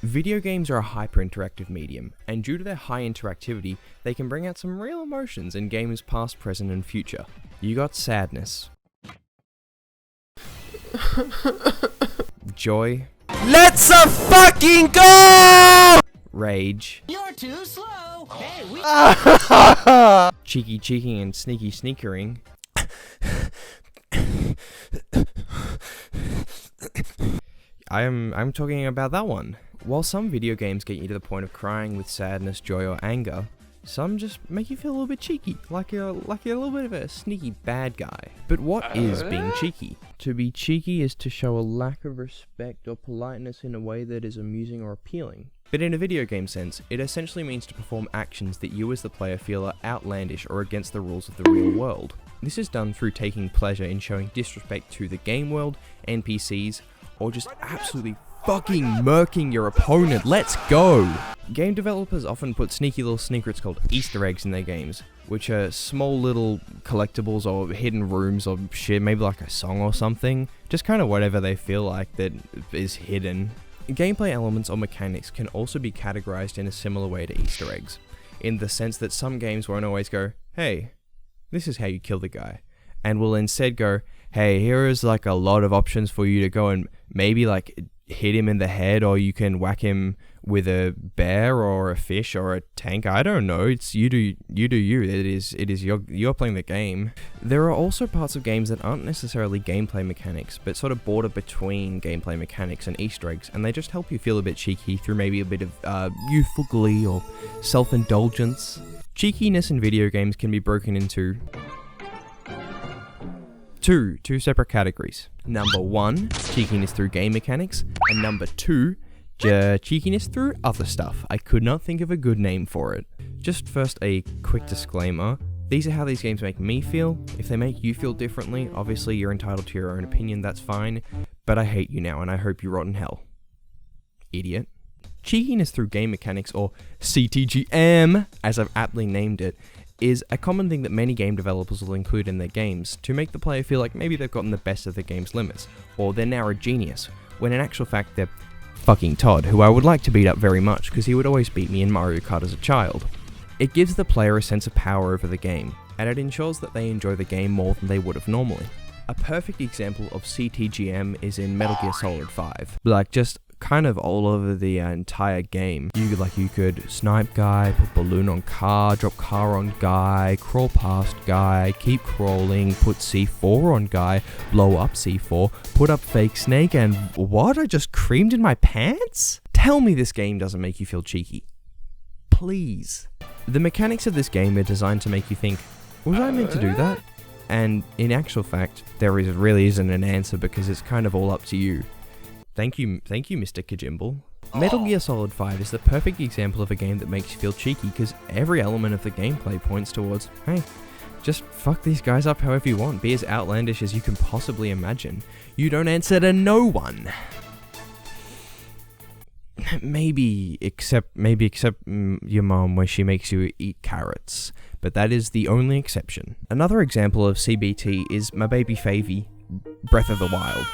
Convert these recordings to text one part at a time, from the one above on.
Video games are a hyper-interactive medium, and due to their high interactivity, they can bring out some real emotions in games past, present, and future. You got sadness. Joy. Let's fucking go! Rage. You're too slow. Hey, we Cheeky cheeking and sneaky sneakering. I'm talking about that one. While some video games get you to the point of crying with sadness, joy, or anger, some just make you feel a little bit cheeky, like you're a little bit of a sneaky bad guy. But what is being cheeky? To be cheeky is to show a lack of respect or politeness in a way that is amusing or appealing. But in a video game sense, it essentially means to perform actions that you as the player feel are outlandish or against the rules of the real world. This is done through taking pleasure in showing disrespect to the game world, NPCs, or just absolutely fucking murking your opponent. Let's go! Game developers often put sneaky little secrets called Easter eggs in their games, which are small little collectibles or hidden rooms or shit, maybe like a song or something. Just kind of whatever they feel like that is hidden. Gameplay elements or mechanics can also be categorized in a similar way to Easter eggs, in the sense that some games won't always go, hey, this is how you kill the guy, and will instead go, hey, here is like a lot of options for you to go and maybe like hit him in the head, or you can whack him with a bear or a fish or a tank. I don't know. It's you do you. It is you're playing the game. There are also parts of games that aren't necessarily gameplay mechanics, but sort of border between gameplay mechanics and Easter eggs, and they just help you feel a bit cheeky through maybe a bit of youthful glee or self-indulgence. Cheekiness in video games can be broken into two separate categories. Number 1, cheekiness through game mechanics, and number 2, cheekiness through other stuff. I could not think of a good name for it. Just first, a quick disclaimer. These are how these games make me feel. If they make you feel differently, obviously you're entitled to your own opinion, that's fine. But I hate you now, and I hope you rot in hell. Idiot. Cheekiness through game mechanics, or CTGM, as I've aptly named it, is a common thing that many game developers will include in their games to make the player feel like maybe they've gotten the best of the game's limits, or they're now a genius, when in actual fact they're fucking Todd, who I would like to beat up very much because he would always beat me in Mario Kart as a child. It gives the player a sense of power over the game, and it ensures that they enjoy the game more than they would have normally. A perfect example of CTGM is in Metal Gear Solid 5. Like, just kind of all over the entire game. You could snipe guy, put balloon on car, drop car on guy, crawl past guy, keep crawling, put C4 on guy, blow up C4, put up fake snake, and what? I just creamed in my pants? Tell me this game doesn't make you feel cheeky. Please. The mechanics of this game are designed to make you think, was I meant to do that? And in actual fact, really isn't an answer because it's kind of all up to you. Thank you, Mr. Kajimble. Metal Gear Solid 5 is the perfect example of a game that makes you feel cheeky because every element of the gameplay points towards, hey, just fuck these guys up however you want, be as outlandish as you can possibly imagine. You don't answer to no one. Maybe except your mom, where she makes you eat carrots, but that is the only exception. Another example of CBT is my baby favy, Breath of the Wild.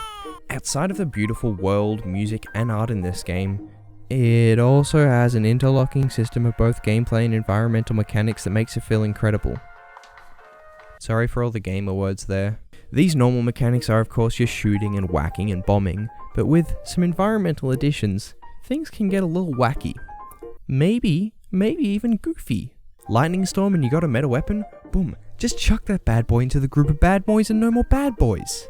Outside of the beautiful world, music, and art in this game, it also has an interlocking system of both gameplay and environmental mechanics that makes it feel incredible. Sorry for all the gamer words there. These normal mechanics are of course your shooting and whacking and bombing, but with some environmental additions, things can get a little wacky. Maybe even goofy. Lightning storm and you got a meta weapon? Boom, just chuck that bad boy into the group of bad boys and no more bad boys.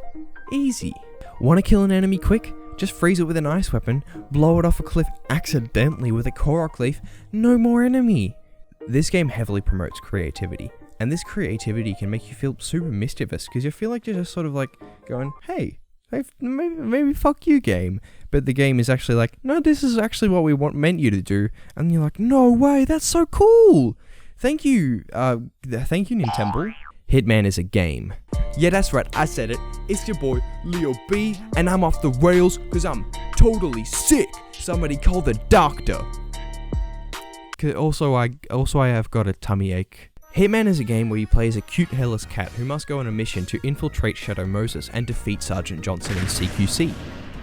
Easy. Want to kill an enemy quick? Just freeze it with an ice weapon, blow it off a cliff accidentally with a Korok leaf, no more enemy. This game heavily promotes creativity, and this creativity can make you feel super mischievous because you feel like you're just sort of like going, hey, maybe fuck you game. But the game is actually like, no, this is actually what we meant you to do. And you're like, no way, that's so cool. Thank you Nintendo. Hitman is a game. Yeah, that's right, I said it. It's your boy, Leo B, and I'm off the rails because I'm totally sick. Somebody call the doctor. Also, I have got a tummy ache. Hitman is a game where you play as a cute hairless cat who must go on a mission to infiltrate Shadow Moses and defeat Sergeant Johnson in CQC.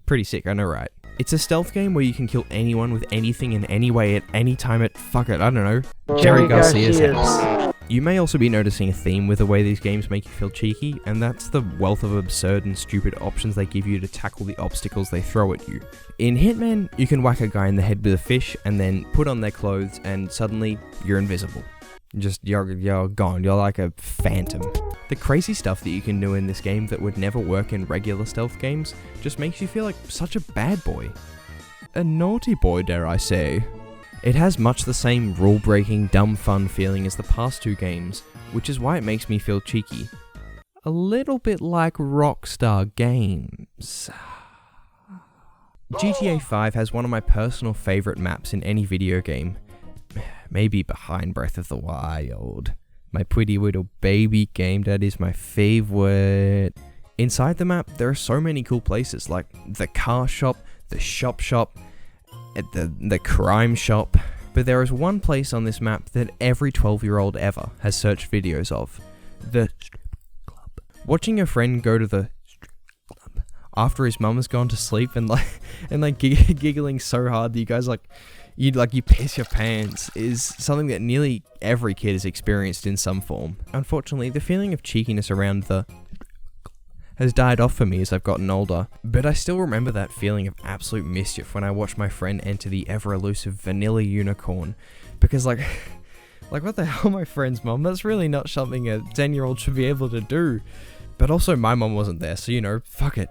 Pretty sick, I know, right? It's a stealth game where you can kill anyone with anything in any way at any time at, fuck it, I don't know, Jerry Garcia's house. You may also be noticing a theme with the way these games make you feel cheeky, and that's the wealth of absurd and stupid options they give you to tackle the obstacles they throw at you. In Hitman, you can whack a guy in the head with a fish and then put on their clothes and suddenly you're invisible. You're gone, you're like a phantom. The crazy stuff that you can do in this game that would never work in regular stealth games just makes you feel like such a bad boy. A naughty boy, dare I say. It has much the same rule-breaking, dumb fun feeling as the past two games, which is why it makes me feel cheeky. A little bit like Rockstar Games. GTA 5 has one of my personal favourite maps in any video game. Maybe behind Breath of the Wild. My pretty little baby game that is my favourite. Inside the map, there are so many cool places like the car shop, the shop, the crime shop. But there is one place on this map that every 12-year-old ever has searched videos of. The strip club. Watching a friend go to the strip club after his mum has gone to sleep and giggling so hard that you guys you piss your pants is something that nearly every kid has experienced in some form. Unfortunately, the feeling of cheekiness around the has died off for me as I've gotten older, but I still remember that feeling of absolute mischief when I watched my friend enter the ever-elusive vanilla unicorn, because like what the hell, my friend's mum? That's really not something a 10-year-old should be able to do. But also my mum wasn't there, so you know, fuck it.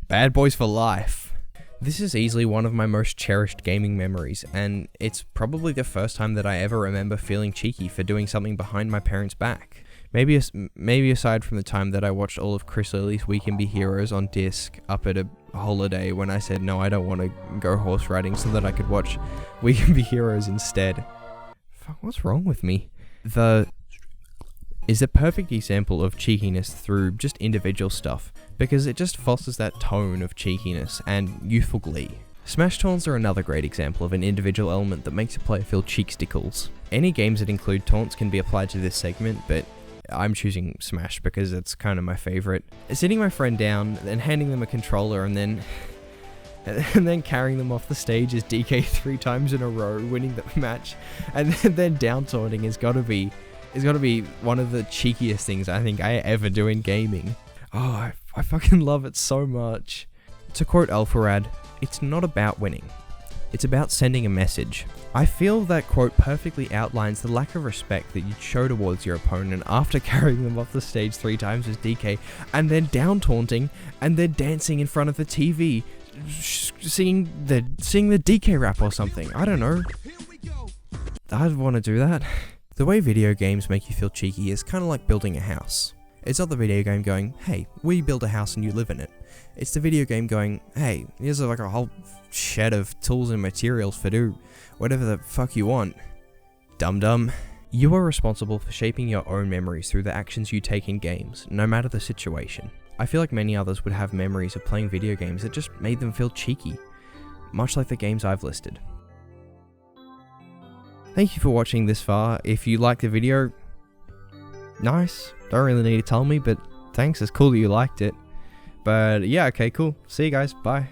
Bad boys for life. This is easily one of my most cherished gaming memories, and it's probably the first time that I ever remember feeling cheeky for doing something behind my parents' back. Maybe aside from the time that I watched all of Chris Lilly's We Can Be Heroes on disc up at a holiday when I said no, I don't want to go horse riding so that I could watch We Can Be Heroes instead. Fuck, what's wrong with me? The is a perfect example of cheekiness through just individual stuff, because it just fosters that tone of cheekiness and youthful glee. Smash taunts are another great example of an individual element that makes a player feel cheekstickles. Any games that include taunts can be applied to this segment, but I'm choosing Smash because it's kind of my favorite. Sitting my friend down and handing them a controller and then carrying them off the stage as DK 3 times in a row, winning the match, and then down taunting has got to be one of the cheekiest things I think I ever do in gaming. Oh, I fucking love it so much. To quote Alpharad, it's not about winning. It's about sending a message. I feel that quote perfectly outlines the lack of respect that you'd show towards your opponent after carrying them off the stage 3 times as DK, and then down taunting, and then dancing in front of the TV, singing the DK rap or something. I don't know. I'd want to do that. The way video games make you feel cheeky is kind of like building a house. It's not the video game going, hey, we build a house and you live in it. It's the video game going, hey, here's like a whole shed of tools and materials for do whatever the fuck you want. Dum-dum. You are responsible for shaping your own memories through the actions you take in games, no matter the situation. I feel like many others would have memories of playing video games that just made them feel cheeky, much like the games I've listed. Thank you for watching this far. If you liked the video, nice. Don't really need to tell me, but thanks. It's cool that you liked it. But yeah, okay, cool. See you guys. Bye.